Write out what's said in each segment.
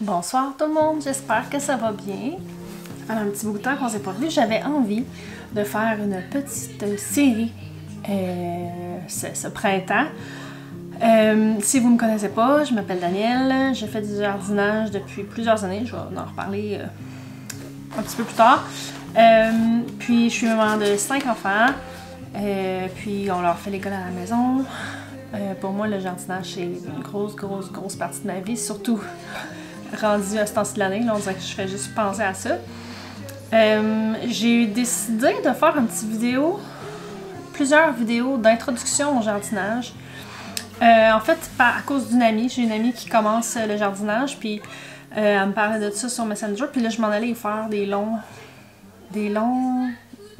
Bonsoir tout le monde, j'espère que ça va bien. Ça fait un petit bout de temps qu'on s'est pas vu. J'avais envie de faire une petite série ce printemps. Si vous ne me connaissez pas, je m'appelle Danielle, je fais du jardinage depuis plusieurs années, je vais en reparler un petit peu plus tard. Puis je suis maman de 5 enfants, puis on leur fait l'école à la maison. Pour moi, le jardinage, c'est une grosse partie de ma vie, surtout rendu à ce temps-ci de l'année. Là, on dirait que je fais juste penser à ça. J'ai décidé de faire une petite vidéo, plusieurs vidéos d'introduction au jardinage. En fait, à cause d'une amie, j'ai une amie qui commence le jardinage, puis elle me parlait de ça sur Messenger, puis là je m'en allais y faire des longs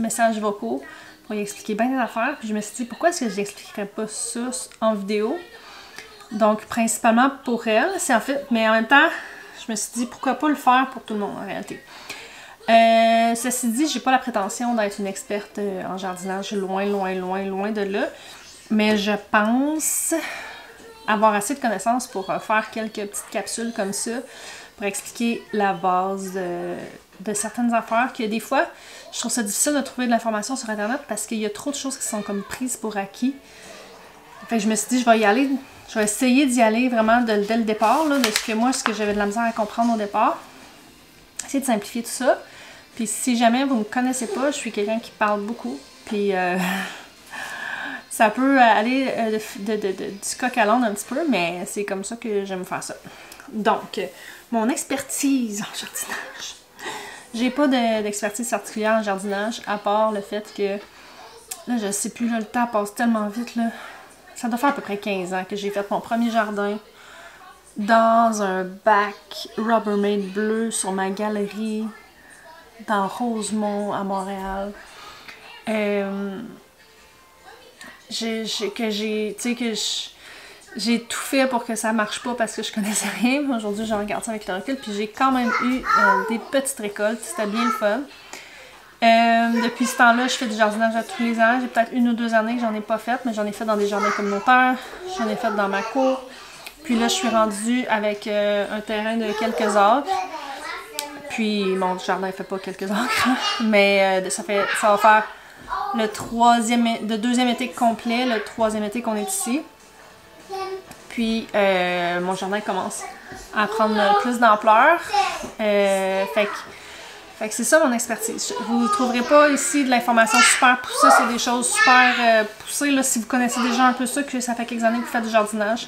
messages vocaux pour y expliquer bien des affaires, puis je me suis dit pourquoi est-ce que je n'expliquerais pas ça en vidéo. Donc principalement pour elle, c'est en fait, mais en même temps, je me suis dit pourquoi pas le faire pour tout le monde en réalité. Ceci dit, j'ai pas la prétention d'être une experte en jardinage, loin de là. Mais je pense avoir assez de connaissances pour faire quelques petites capsules comme ça, pour expliquer la base de certaines affaires que des fois, je trouve ça difficile de trouver de l'information sur Internet parce qu'il y a trop de choses qui sont comme prises pour acquis. Fait que je me suis dit, je vais y aller, je vais essayer d'y aller vraiment dès le départ, là, de ce que j'avais de la misère à comprendre au départ. Essayer de simplifier tout ça. Puis si jamais vous ne me connaissez pas, je suis quelqu'un qui parle beaucoup. Puis ça peut aller du coq à l'âne un petit peu, mais c'est comme ça que j'aime faire ça. Donc, mon expertise en jardinage. J'ai pas d'expertise particulière en jardinage, à part le fait que, là, je sais plus, là, le temps passe tellement vite, là. Ça doit faire à peu près 15 ans que j'ai fait mon premier jardin dans un bac Rubbermaid bleu sur ma galerie dans Rosemont à Montréal. J'ai tout fait pour que ça marche pas parce que je connaissais rien. Aujourd'hui, je regarde ça avec le recul, puis j'ai quand même eu des petites récoltes. C'était bien le fun. Depuis ce temps-là, je fais du jardinage à tous les ans. J'ai peut-être 1 ou 2 années que j'en ai pas fait, mais j'en ai fait dans des jardins communautaires. J'en ai fait dans ma cour. Puis là, je suis rendue avec un terrain de quelques acres. Puis mon jardin fait pas quelques acres, mais ça va faire le deuxième été complet, le 3e été qu'on est ici. Puis mon jardin commence à prendre plus d'ampleur. Fait que c'est ça mon expertise. Vous ne trouverez pas ici de l'information super poussée, c'est des choses super poussées. Là, si vous connaissez déjà un peu ça, que ça fait quelques années que vous faites du jardinage,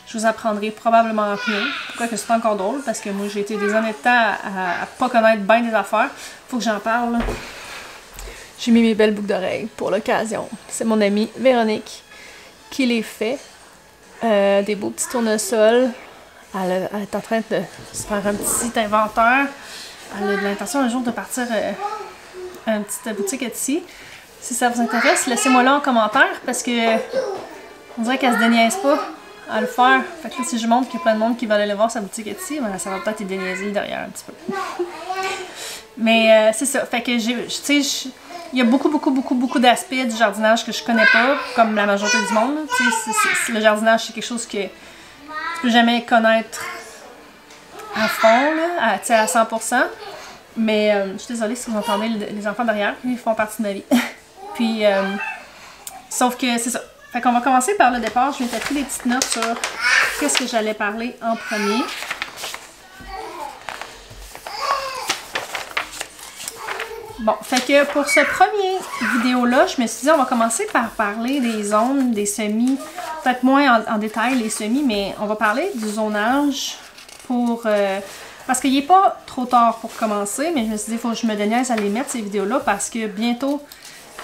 je vous apprendrai probablement rien. Pourquoi que c'est encore drôle, parce que moi j'ai été des années de temps à pas connaître bien des affaires. Faut que j'en parle. Là. J'ai mis mes belles boucles d'oreilles pour l'occasion. C'est mon amie Véronique qui les fait. Des beaux petits tournesols. Elle est en train de se faire un petit inventaire. Elle a de l'intention un jour de partir à une petite boutique Etsy. Si ça vous intéresse, laissez-moi là en commentaire parce que on dirait qu'elle se déniaise pas à le faire. Fait que là, si je montre qu'il y a plein de monde qui va aller voir sa boutique Etsy, ben, ça va peut-être être déniaiser derrière un petit peu. Mais c'est ça. Fait que il y a beaucoup d'aspects du jardinage que je connais pas, comme la majorité du monde. Le jardinage, c'est quelque chose que tu peux jamais connaître à fond, là, à 100%. Mais je suis désolée si vous entendez les enfants derrière, ils font partie de ma vie. Puis, sauf que c'est ça. Fait qu'on va commencer par le départ. Je m'étais pris des petites notes sur qu'est-ce que j'allais parler en premier. Bon, fait que pour ce premier vidéo-là, je me suis dit on va commencer par parler des zones, des semis, peut-être moins en détail les semis, mais on va parler du zonage pour... parce qu'il n'est pas trop tard pour commencer, mais je me suis dit il faut que je me déniaise à les mettre ces vidéos-là parce que bientôt,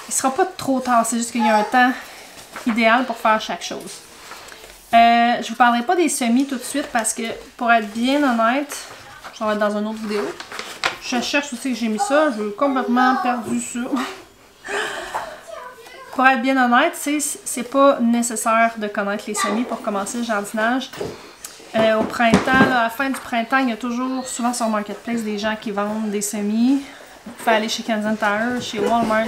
il sera pas trop tard, c'est juste qu'il y a un temps idéal pour faire chaque chose. Je vous parlerai pas des semis tout de suite parce que pour être bien honnête, je vais être dans une autre vidéo. Je cherche aussi que j'ai mis ça, j'ai complètement perdu ça. Pour être bien honnête, c'est pas nécessaire de connaître les semis pour commencer le jardinage. Au printemps, là, à la fin du printemps, il y a toujours, souvent sur Marketplace, des gens qui vendent des semis. Vous pouvez aller chez Canadian Tire, chez Walmart.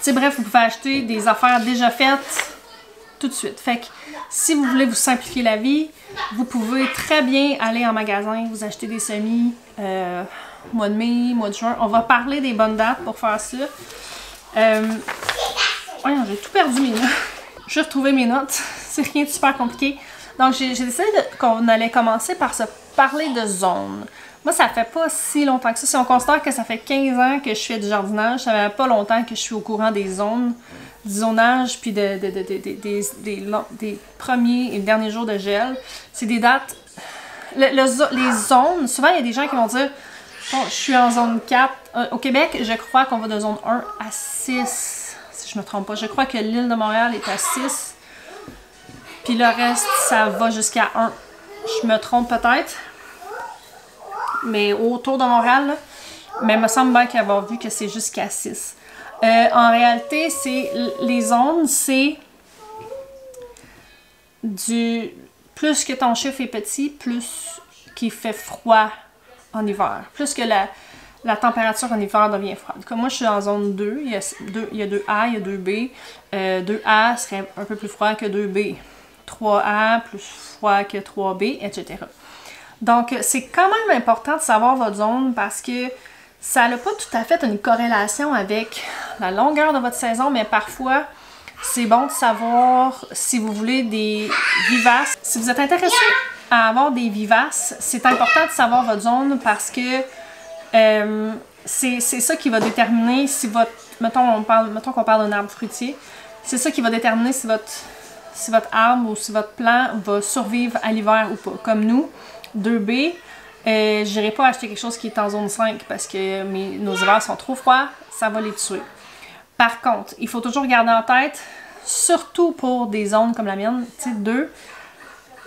Bref, vous pouvez acheter des affaires déjà faites tout de suite. Fait que si vous voulez vous simplifier la vie, vous pouvez très bien aller en magasin, vous acheter des semis, mois de mai, mois de juin. On va parler des bonnes dates pour faire ça. Voyons, j'ai tout perdu mes notes. Je vais retrouver mes notes. C'est rien de super compliqué. Donc, j'ai décidé qu'on allait commencer par se parler de zones. Moi, ça fait pas si longtemps que ça. Si on considère que ça fait 15 ans que je fais du jardinage, ça fait pas longtemps que je suis au courant des zones, du zonage, puis des premiers et derniers jours de gel. C'est des dates... les zones, souvent, il y a des gens qui vont dire bon, je suis en zone 4. Au Québec, je crois qu'on va de zone 1 à 6, si je me trompe pas. Je crois que l'île de Montréal est à 6. Puis le reste, ça va jusqu'à 1. Je me trompe peut-être. Mais autour de Montréal, là. Mais il me semble bien qu'avoir vu que c'est jusqu'à 6. En réalité, les zones, c'est du... Plus que ton chiffre est petit, plus qu'il fait froid en hiver. Plus que la température en hiver devient froide. Comme moi, je suis en zone 2. Il y a 2A, il y a 2B. 2A serait un peu plus froid que 2B. 3A plus froid que 3B, etc. Donc, c'est quand même important de savoir votre zone parce que ça n'a pas tout à fait une corrélation avec la longueur de votre saison, mais parfois, c'est bon de savoir si vous voulez des vivaces. Si vous êtes intéressé à avoir des vivaces, c'est important de savoir votre zone parce que c'est ça qui va déterminer si votre... Mettons qu'on parle d'un arbre fruitier. C'est ça qui va déterminer si votre arbre ou si votre plant va survivre à l'hiver ou pas. Comme nous, 2B, je n'irai pas acheter quelque chose qui est en zone 5 parce que nos hivers sont trop froids, ça va les tuer. Par contre, il faut toujours garder en tête, surtout pour des zones comme la mienne, tu sais, 2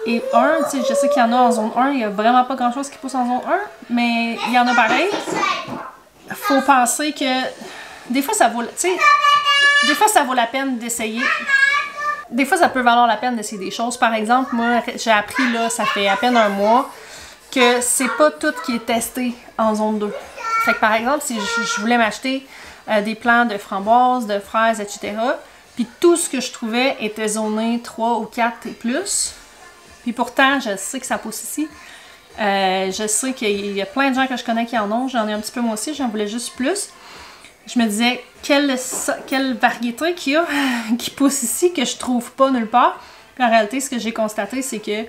et 1, tu sais, je sais qu'il y en a en zone 1, il n'y a vraiment pas grand chose qui pousse en zone 1, mais il y en a pareil. Il faut penser que des fois ça vaut, tu sais, des fois ça vaut la peine d'essayer. Des fois ça peut valoir la peine d'essayer des choses. Par exemple, moi j'ai appris là, ça fait à peine un mois, que c'est pas tout qui est testé en zone 2. Fait que par exemple, si je voulais m'acheter des plants de framboises, de fraises, etc. Puis tout ce que je trouvais était zoné 3 ou 4 et plus. Puis pourtant, je sais que ça pousse ici. Je sais qu'il y a plein de gens que je connais qui en ont. J'en ai un petit peu moi aussi, j'en voulais juste plus. Je me disais, quelle variété qu'il y a qui pousse ici que je trouve pas nulle part. Puis en réalité, ce que j'ai constaté, c'est que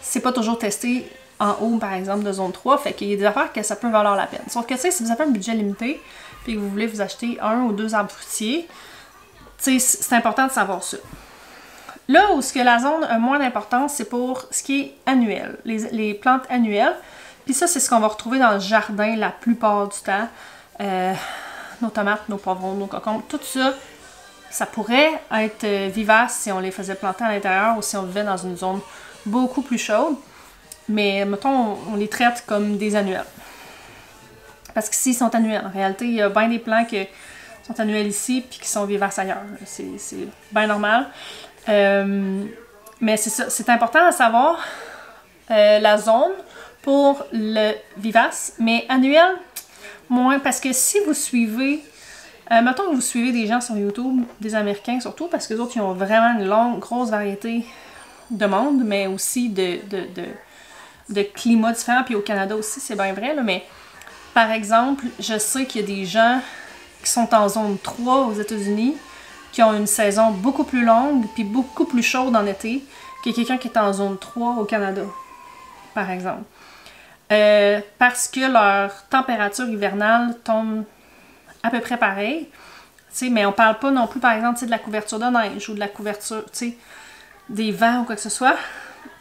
c'est pas toujours testé en haut, par exemple, de zone 3. Fait qu'il y a des affaires que ça peut valoir la peine. Sauf que, tu sais, si vous avez un budget limité, puis que vous voulez vous acheter 1 ou 2 arbres fruitiers, tu sais, c'est important de savoir ça. Là où ce que la zone a moins d'importance, c'est pour ce qui est annuel, les plantes annuelles. Puis ça, c'est ce qu'on va retrouver dans le jardin la plupart du temps. Nos tomates, nos poivrons, nos concombres, tout ça, ça pourrait être vivace si on les faisait planter à l'intérieur ou si on vivait dans une zone beaucoup plus chaude. Mais mettons, on les traite comme des annuels. Parce qu'ici, ils sont annuels. En réalité, il y a bien des plants qui sont annuels ici puis qui sont vivaces ailleurs. C'est bien normal. Mais c'est ça. C'est important à savoir la zone pour le vivace. Mais annuel, moins. Parce que si vous suivez... mettons que vous suivez des gens sur YouTube, des Américains surtout, parce que les autres, ils ont vraiment une grosse variété de monde, mais aussi de climats différents. Puis au Canada aussi, c'est bien vrai, là, mais... Par exemple, je sais qu'il y a des gens qui sont en zone 3 aux États-Unis qui ont une saison beaucoup plus longue puis beaucoup plus chaude en été que quelqu'un qui est en zone 3 au Canada, par exemple. Parce que leur température hivernale tombe à peu près pareil. Mais on parle pas non plus, par exemple, de la couverture de neige ou de la couverture, des vents ou quoi que ce soit.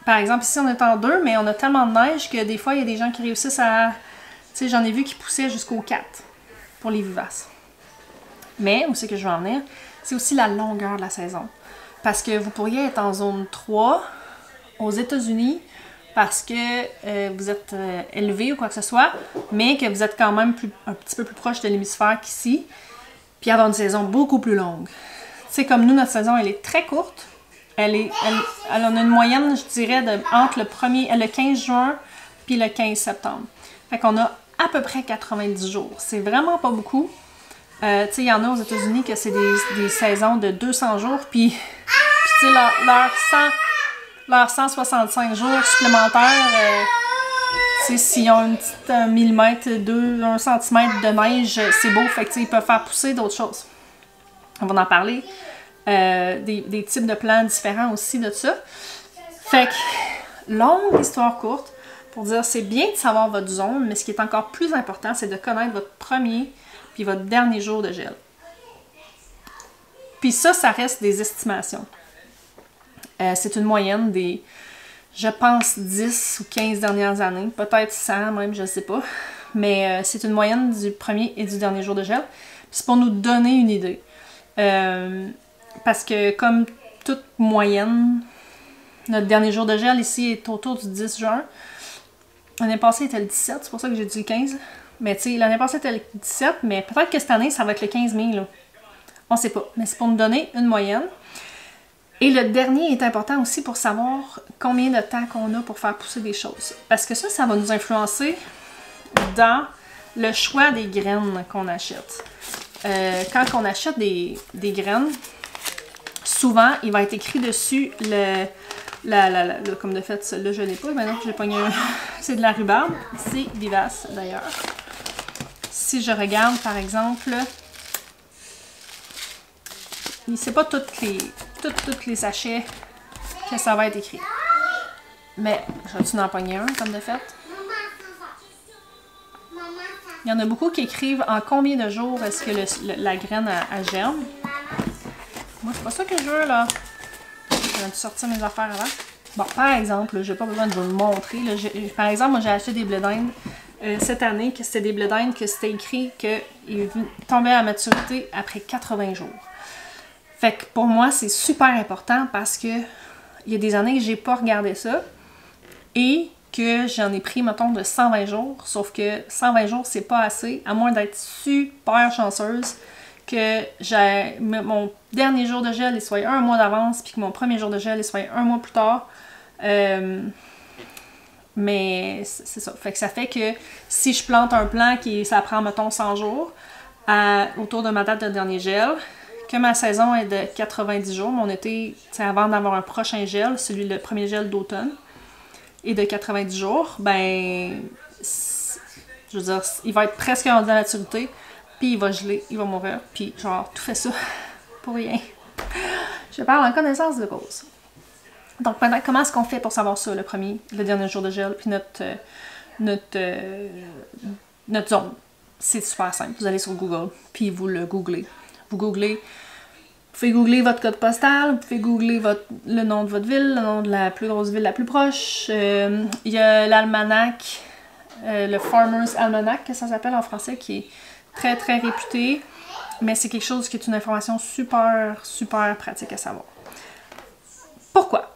Par exemple, ici, on est en 2, mais on a tellement de neige que des fois, il y a des gens qui réussissent à... J'en ai vu qui poussaient jusqu'au 4 pour les vivaces. Mais, où c'est que je veux en venir, c'est aussi la longueur de la saison. Parce que vous pourriez être en zone 3 aux États-Unis parce que vous êtes élevé ou quoi que ce soit, mais que vous êtes quand même un petit peu plus proche de l'hémisphère qu'ici, puis avoir une saison beaucoup plus longue. Comme nous, notre saison, elle est très courte. Elle en a une moyenne, je dirais, entre le 15 juin puis le 15 septembre. Fait qu'on a à peu près 90 jours. C'est vraiment pas beaucoup. Il y en a aux États-Unis que c'est des saisons de 200 jours, puis tu sais, leurs 165 jours supplémentaires, s'ils ont une petite 1 millimètre, 1 centimètre de neige, c'est beau, fait que ils peuvent faire pousser d'autres choses. On va en parler. Des types de plants différents aussi de ça. Fait que, longue histoire courte, pour dire c'est bien de savoir votre zone, mais ce qui est encore plus important, c'est de connaître votre premier puis votre dernier jour de gel. Puis ça reste des estimations. C'est une moyenne des, je pense, 10 ou 15 dernières années, peut-être 100 même, je ne sais pas. Mais c'est une moyenne du premier et du dernier jour de gel. Puis c'est pour nous donner une idée. Parce que comme toute moyenne, notre dernier jour de gel ici est autour du 10 juin. L'année passée était le 17, c'est pour ça que j'ai dit le 15. Mais tu sais, l'année passée était le 17, mais peut-être que cette année, ça va être le 15 mai, là. On sait pas, mais c'est pour nous donner une moyenne. Et le dernier est important aussi pour savoir combien de temps qu'on a pour faire pousser des choses. Parce que ça va nous influencer dans le choix des graines qu'on achète. Quand on achète des graines, souvent, il va être écrit dessus comme de fait, là je l'ai pas, maintenant j'ai pogné un. C'est de la rhubarbe, c'est vivace d'ailleurs. Si je regarde par exemple, c'est pas tous les sachets que ça va être écrit. Mais je vais-tu en pogner un comme de fait? Il y en a beaucoup qui écrivent en combien de jours est-ce que la graine elle germe. Moi, c'est pas ça que je veux, là. Je vais sortir mes affaires avant. Bon, par exemple, j'ai pas besoin de vous le montrer. Là, par exemple, moi, j'ai acheté des blés d'Inde cette année, que c'était des blés d'Inde, que c'était écrit qu'ils tombaient à maturité après 80 jours. Fait que pour moi, c'est super important parce que il y a des années que j'ai pas regardé ça et que j'en ai pris, mettons, de 120 jours. Sauf que 120 jours, c'est pas assez, à moins d'être super chanceuse que mon dernier jour de gel il soit un mois d'avance, puis que mon premier jour de gel il soit un mois plus tard. Mais c'est ça. Fait que ça fait que si je plante un plant ça prend, mettons, 100 jours autour de ma date de dernier gel, que ma saison est de 90 jours, mon été, avant d'avoir un prochain gel, le premier gel d'automne, est de 90 jours, ben, je veux dire, il va être presque rendu à maturité, puis il va geler, il va mourir, puis genre, tout fait ça pour rien. Je parle en connaissance de cause. Donc, maintenant, comment est-ce qu'on fait pour savoir ça, le dernier jour de gel, puis notre zone? C'est super simple. Vous allez sur Google, puis vous le googlez. Vous pouvez googler votre code postal, vous pouvez googler le nom de votre ville, le nom de la plus grosse ville la plus proche. Il y a l'almanach, le Farmer's Almanac, que ça s'appelle en français, qui est très très réputé, mais c'est quelque chose qui est une information super, super pratique à savoir. Pourquoi?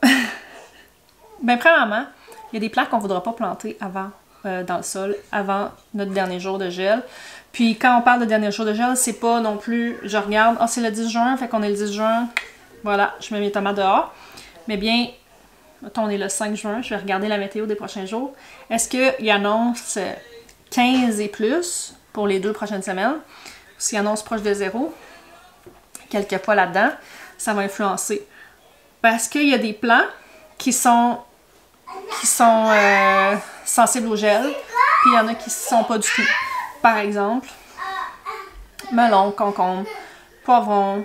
Bien, premièrement, il y a des plants qu'on ne voudra pas planter avant dans le sol, avant notre dernier jour de gel. Puis quand on parle de dernier jour de gel, c'est pas non plus, je regarde, c'est le 10 juin, fait qu'on est le 10 juin, voilà, je mets mes tomates dehors. Mais bien, mettons, on est le 5 juin, je vais regarder la météo des prochains jours. Est-ce qu'il annonce 15 et plus pour les 2 prochaines semaines? S'il annonce proche de 0, quelques fois là-dedans, ça va influencer. Parce qu'il y a des plants qui sont sensibles au gel, puis il y en a qui ne sont pas du tout. Par exemple, melon, concombre, poivron,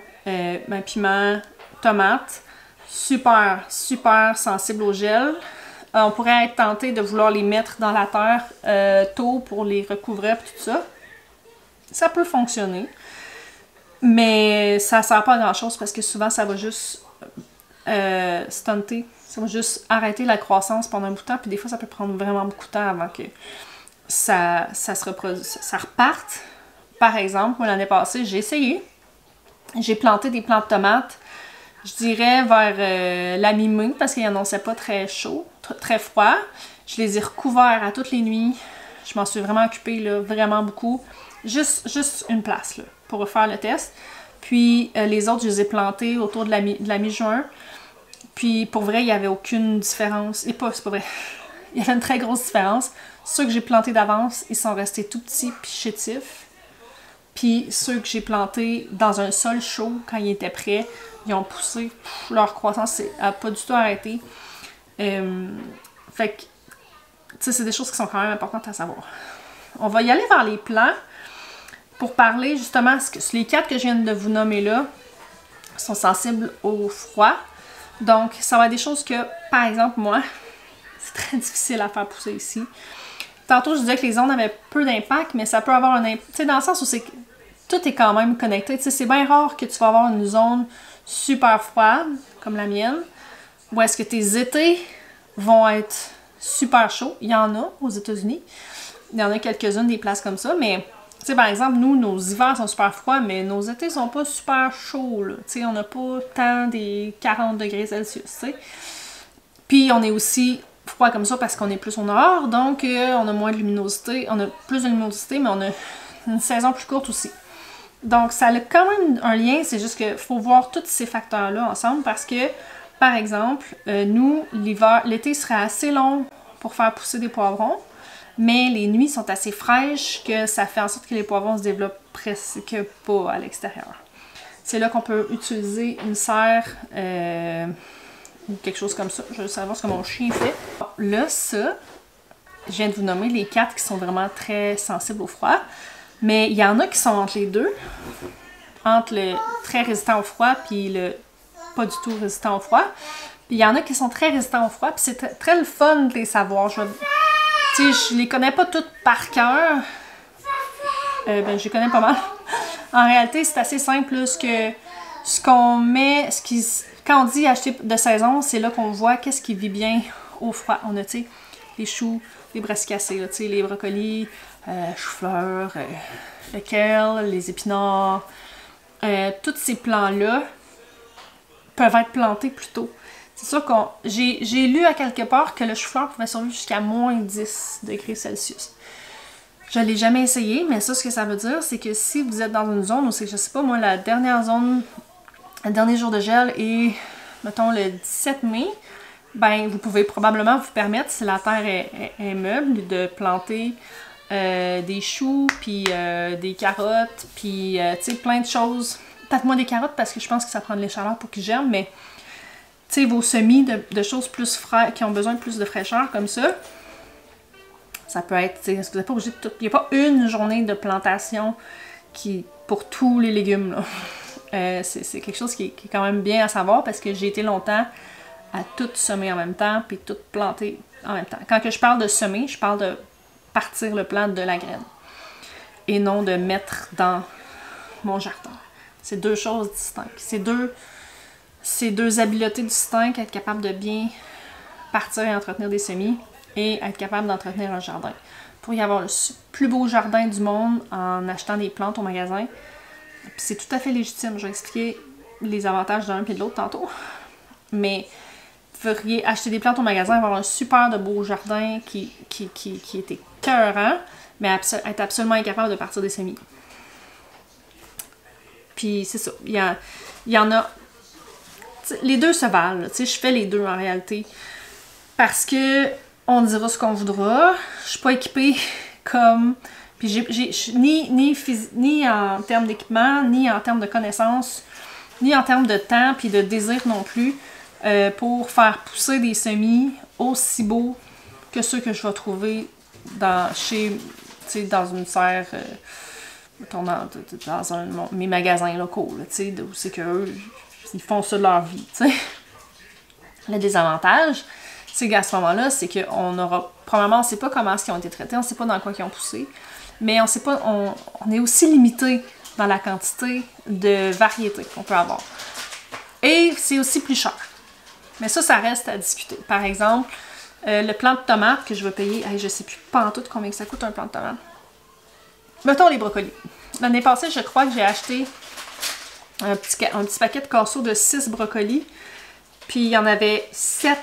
piment, tomate, super, super sensibles au gel. On pourrait être tenté de vouloir les mettre dans la terre tôt pour les recouvrir et tout ça. Ça peut fonctionner, mais ça ne sert pas à grand-chose parce que souvent, ça va juste stunter. Ça va juste arrêter la croissance pendant un bout de temps, puis des fois, ça peut prendre vraiment beaucoup de temps avant que ça reparte. Par exemple, moi, l'année passée, j'ai essayé. J'ai planté des plants de tomates, je dirais vers la mi-mai, parce qu'il n'annonçait pas très chaud, très froid. Je les ai recouverts à toutes les nuits. Je m'en suis vraiment occupée, là, vraiment beaucoup. Juste une place, là, pour faire le test. Puis les autres, je les ai plantés autour de la mi-juin. Puis pour vrai, il n'y avait aucune différence. C'est pas vrai. Il y avait une très grosse différence. Ceux que j'ai plantés d'avance, ils sont restés tout petits puis chétifs. Puis ceux que j'ai plantés dans un sol chaud, quand ils étaient prêts, ils ont poussé, leur croissance n'a pas du tout arrêté. Fait que, tu sais, c'est des choses qui sont quand même importantes à savoir. On va y aller vers les plants pour parler justement, les 4 que je viens de vous nommer là sont sensibles au froid. Donc, ça va être des choses que, par exemple, moi, c'est très difficile à faire pousser ici. Tantôt, je disais que les zones avaient peu d'impact, mais ça peut avoir un impact, tu sais, dans le sens où c'est tout est quand même connecté. Tu sais, c'est bien rare que tu vas avoir une zone super froide, comme la mienne, ou est-ce que tes étés vont être super chauds. Il y en a aux États-Unis. Il y en a quelques-unes des places comme ça, mais tu sais, par exemple, nous, nos hivers sont super froids, mais nos étés sont pas super chauds, là. Tu sais, on n'a pas tant des 40 degrés Celsius, tu sais. Puis, on est aussi froid comme ça parce qu'on est plus au nord, donc on a moins de luminosité. On a plus de luminosité, mais on a une saison plus courte aussi. Donc, ça a quand même un lien, c'est juste qu'il faut voir tous ces facteurs-là ensemble parce que, par exemple, nous, l'été serait assez long pour faire pousser des poivrons, mais les nuits sont assez fraîches que ça fait en sorte que les poivrons se développent presque pas à l'extérieur. C'est là qu'on peut utiliser une serre ou quelque chose comme ça. Je veux savoir ce que mon chien fait. Là, ça, je viens de vous nommer les 4 qui sont vraiment très sensibles au froid. Mais il y en a qui sont entre les deux, entre le très résistant au froid puis le pas du tout résistant au froid. Puis il y en a qui sont très résistants au froid, puis c'est très le fun de les savoir. Tu sais, je les connais pas toutes par cœur. Ben, je les connais pas mal. En réalité, c'est assez simple, là, ce qu'on met, quand on dit acheter de saison, c'est là qu'on voit qu'est-ce qui vit bien au froid. On a, tu sais, les choux, les brassicacées, tu sais, les brocolis, chou-fleur, le kale, les épinards. Tous ces plants-là peuvent être plantés plus tôt. C'est sûr que j'ai lu à quelque part que le chou-fleur pouvait survivre jusqu'à moins 10 degrés Celsius. Je l'ai jamais essayé, mais ça, ce que ça veut dire, c'est que si vous êtes dans une zone où c'est, je sais pas moi, le dernier jour de gel est, mettons, le 17 mai, ben, vous pouvez probablement vous permettre, si la terre est meuble, de planter des choux, puis des carottes, puis, tu sais, plein de choses. Peut-être moins des carottes, parce que je pense que ça prend de la chaleur pour qu'ils germent, mais, tu sais, vos semis de choses plus fraîches, qui ont besoin de plus de fraîcheur, comme ça, ça peut être, tu sais, vous n'êtes pas obligé de tout. Il n'y a pas une journée de plantation pour tous les légumes, là. C'est quelque chose qui est quand même bien à savoir, parce que j'ai été longtemps à tout semer en même temps, puis tout planter en même temps. Quand que je parle de semer, je parle de partir le plant de la graine, et non de mettre dans mon jardin. C'est deux choses distinctes. C'est deux habiletés distinctes, être capable de bien partir et entretenir des semis, et être capable d'entretenir un jardin. Pour y avoir le plus beau jardin du monde en achetant des plantes au magasin, c'est tout à fait légitime. Je vais expliquer les avantages d'un et de l'autre tantôt. Mais vous feriez acheter des plantes au magasin, avoir un super de beau jardin qui est écœurant, mais être absolument incapable de partir des semis. Puis c'est ça. Il y en a. Les deux se valent. Je fais les deux en réalité. Parce que on dira ce qu'on voudra. Je suis pas équipée comme. Puis ni en termes d'équipement, ni en termes de connaissances, ni en termes de temps puis de désir non plus, pour faire pousser des semis aussi beaux que ceux que je vais trouver dans une serre, mettons dans mes magasins locaux, là, où c'est qu'eux, ils font ça de leur vie, t'sais. Le désavantage, c'est qu'à ce moment-là, c'est qu'on aura, probablement, on ne sait pas comment ils ont été traités, on ne sait pas dans quoi ils ont poussé, mais on sait pas, on est aussi limité dans la quantité de variétés qu'on peut avoir. Et c'est aussi plus cher. Mais ça reste à discuter. Par exemple, le plant de tomate que je vais payer, je ne sais plus pas en tout combien ça coûte un plant de tomate. Mettons les brocolis. L'année passée, je crois que j'ai acheté un petit paquet de casseaux de 6 brocolis. Puis il y en avait 7.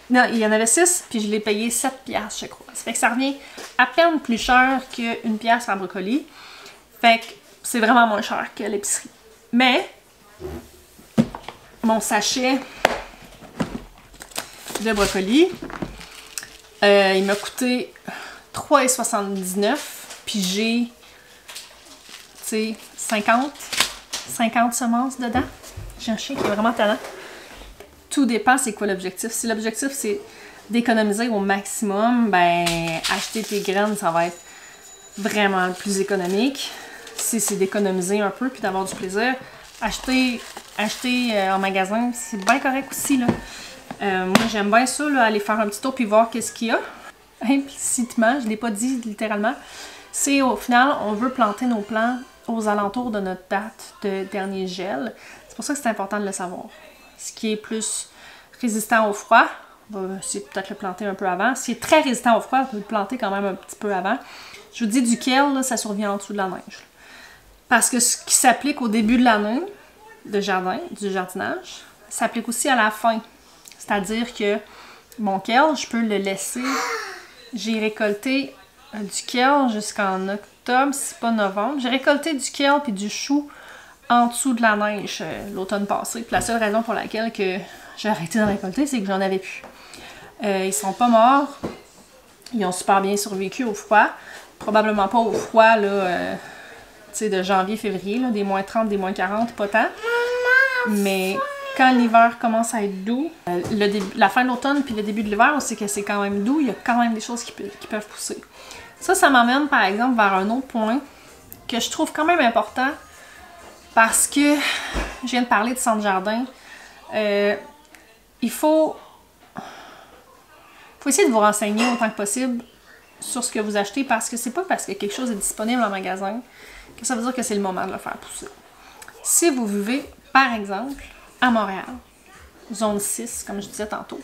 Non, il y en avait 6, puis je l'ai payé 7$, je crois. Ça fait que ça revient à peine plus cher qu'une pièce par brocoli. Fait que c'est vraiment moins cher que l'épicerie. Mais, mon sachet de brocoli, il m'a coûté 3,79$, puis j'ai, tu sais, 50 semences dedans. J'ai un chien qui est vraiment talent. Tout dépend c'est quoi l'objectif. Si l'objectif c'est d'économiser au maximum, ben acheter tes graines, ça va être vraiment le plus économique. Si c'est d'économiser un peu puis d'avoir du plaisir, acheter en magasin, c'est bien correct aussi, là. Moi, j'aime bien ça, là, aller faire un petit tour puis voir qu'est-ce qu'il y a. Implicitement, je ne l'ai pas dit littéralement. C'est au final, on veut planter nos plants aux alentours de notre date de dernier gel. C'est pour ça que c'est important de le savoir. Ce qui est plus résistant au froid, on va essayer peut-être le planter un peu avant. Ce qui est très résistant au froid, on peut le planter quand même un petit peu avant. Je vous dis du kale, là, ça survient en dessous de la neige. Parce que ce qui s'applique au début de l'année de jardin, du jardinage, s'applique aussi à la fin. C'est-à-dire que mon kale, je peux le laisser. J'ai récolté du kale jusqu'en octobre, si pas novembre. J'ai récolté du kale puis du chou en dessous de la neige l'automne passé. Puis la seule raison pour laquelle que j'ai arrêté de récolter, c'est que j'en avais plus. Ils sont pas morts. Ils ont super bien survécu au froid. Probablement pas au froid là, de janvier, février, là, des moins 30, des moins 40, pas tant. Mais quand l'hiver commence à être doux, la fin de l'automne puis le début de l'hiver, on sait que c'est quand même doux, il y a quand même des choses qui peuvent pousser. Ça m'amène par exemple vers un autre point que je trouve quand même important parce que je viens de parler de centre jardin. Il faut essayer de vous renseigner autant que possible sur ce que vous achetez parce que c'est pas parce que quelque chose est disponible en magasin que ça veut dire que c'est le moment de le faire pousser. Si vous vivez, par exemple, à Montréal, zone 6, comme je disais tantôt.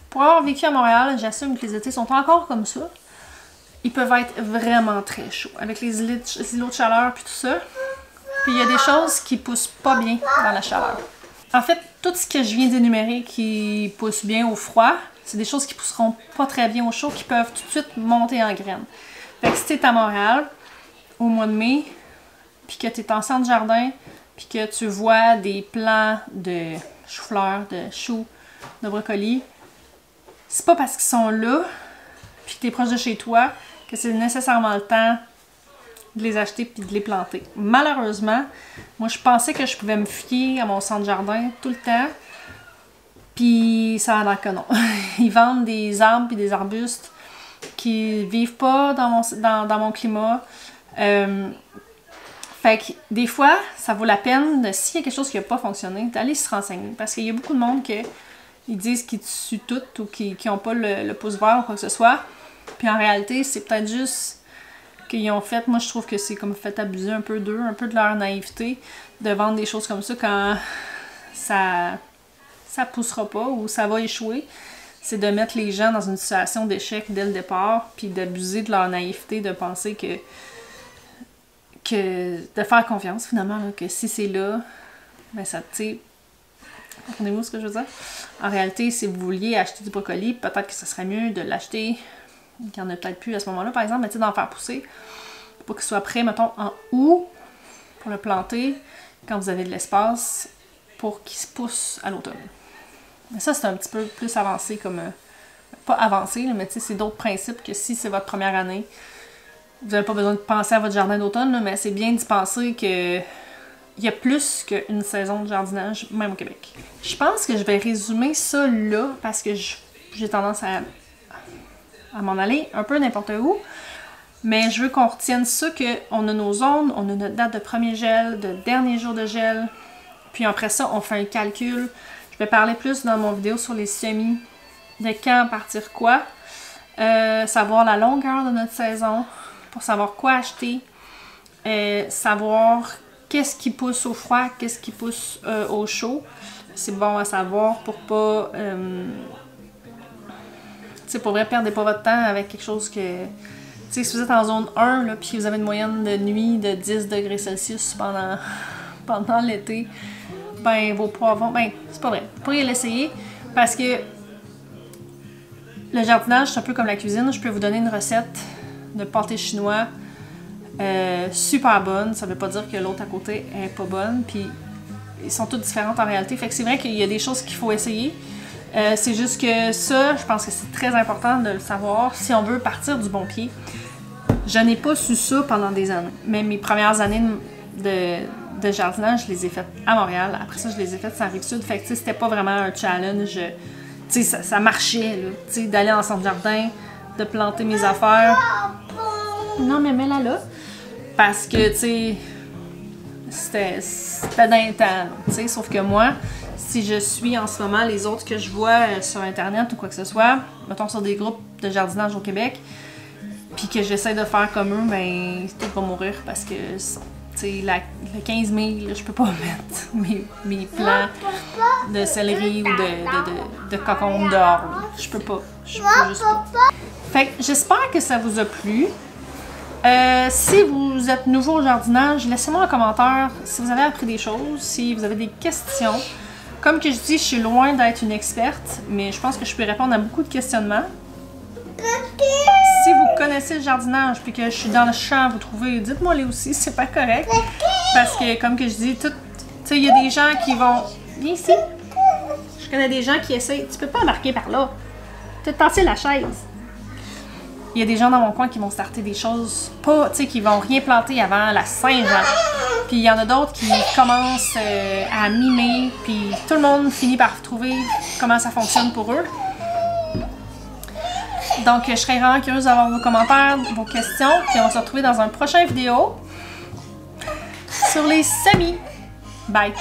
Pour avoir vécu à Montréal, j'assume que les étés sont encore comme ça. Ils peuvent être vraiment très chauds, avec les îlots de chaleur puis tout ça. Puis il y a des choses qui poussent pas bien dans la chaleur. En fait, tout ce que je viens d'énumérer qui pousse bien au froid, c'est des choses qui pousseront pas très bien au chaud, qui peuvent tout de suite monter en graines. Fait que si t'es à Montréal, au mois de mai, puis que t'es en centre jardin, puis que tu vois des plants de chou-fleur, de choux, de brocolis, c'est pas parce qu'ils sont là, puis que t'es proche de chez toi, que c'est nécessairement le temps de les acheter puis de les planter. Malheureusement, moi je pensais que je pouvais me fier à mon centre jardin tout le temps, puis ça a l'air que non. Ils vendent des arbres puis des arbustes qui vivent pas dans mon climat. Fait que des fois, ça vaut la peine, s'il y a quelque chose qui n'a pas fonctionné, d'aller se renseigner. Parce qu'il y a beaucoup de monde qui disent qu'ils tuent tout ou qui n'ont pas le pouce vert ou quoi que ce soit. Puis en réalité, c'est peut-être juste qu'ils ont fait, moi je trouve que c'est comme fait abuser un peu d'eux, un peu de leur naïveté, de vendre des choses comme ça quand ça poussera pas ou ça va échouer. C'est de mettre les gens dans une situation d'échec dès le départ, puis d'abuser de leur naïveté, de penser que de faire confiance finalement, là, que si c'est là, ben ça, tu sais, comprenez-vous ce que je veux dire? En réalité, si vous vouliez acheter du brocoli, peut-être que ce serait mieux de l'acheter, il n'y en a peut-être plus à ce moment-là, par exemple, mais tu sais, d'en faire pousser, pour qu'il soit prêt, mettons, en août, pour le planter, quand vous avez de l'espace, pour qu'il se pousse à l'automne. Mais ça, c'est un petit peu plus avancé, comme, pas avancé, là, mais tu sais, c'est d'autres principes que si c'est votre première année, vous n'avez pas besoin de penser à votre jardin d'automne, là, mais c'est bien d'y penser que il y a plus qu'une saison de jardinage, même au Québec. Je pense que je vais résumer ça là, parce que j'ai tendance à m'en aller un peu n'importe où. Mais je veux qu'on retienne ça, qu'on a nos zones, on a notre date de premier gel, de dernier jour de gel. Puis après ça, on fait un calcul. Je vais parler plus dans mon vidéo sur les semis, de quand partir quoi. Savoir la longueur de notre saison, pour savoir quoi acheter. Savoir qu'est-ce qui pousse au froid, qu'est-ce qui pousse au chaud. C'est bon à savoir pour pas... tu sais, pour vrai, perdez pas votre temps avec quelque chose que... Tu sais, si vous êtes en zone 1, là, puis vous avez une moyenne de nuit de 10 degrés Celsius pendant l'été, ben, vos poivrons... Ben, c'est pas vrai. Vous pourriez l'essayer, parce que le jardinage, c'est un peu comme la cuisine. Je peux vous donner une recette de pâté chinois super bonne. Ça veut pas dire que l'autre à côté est pas bonne, puis ils sont toutes différentes en réalité. Fait que c'est vrai qu'il y a des choses qu'il faut essayer. C'est juste que ça, je pense que c'est très important de le savoir si on veut partir du bon pied. Je n'ai pas su ça pendant des années. Même mes premières années de jardinage, je les ai faites à Montréal. Après ça, je les ai faites sur la Rive-Sud. Fait que c'était pas vraiment un challenge. Tu sais, ça marchait, là. Tu sais, d'aller en centre jardin, de planter mes affaires. Non, mais mets-la là. Parce que, tu sais, c'était d'un temps, tu sais. Sauf que moi, si je suis en ce moment les autres que je vois sur Internet ou quoi que ce soit, mettons sur des groupes de jardinage au Québec, puis que j'essaie de faire comme eux, ben, tout va mourir parce que, tu sais, le 15 000, je peux pas mettre mes plants de céleri ou de cocombe dehors. Je peux pas. Je peux juste pas. Fait que j'espère que ça vous a plu. Si vous êtes nouveau au jardinage, laissez-moi un commentaire si vous avez appris des choses, si vous avez des questions. Comme que je dis, je suis loin d'être une experte, mais je pense que je peux répondre à beaucoup de questionnements. Si vous connaissez le jardinage puis que je suis dans le champ, vous trouvez, dites-moi les aussi, c'est pas correct. Parce que comme que je dis, tu sais, il y a des gens qui vont... Viens ici. Je connais des gens qui essayent... Tu peux pas embarquer par là. Tu te tasser la chaise. Il y a des gens dans mon coin qui vont starter des choses pas, tu sais, qui vont rien planter avant la Saint-Jean. Puis il y en a d'autres qui commencent à mimer, puis tout le monde finit par trouver comment ça fonctionne pour eux. Donc je serais vraiment curieuse d'avoir vos commentaires, vos questions, puis on va se retrouver dans un prochain vidéo sur les semis. Bye!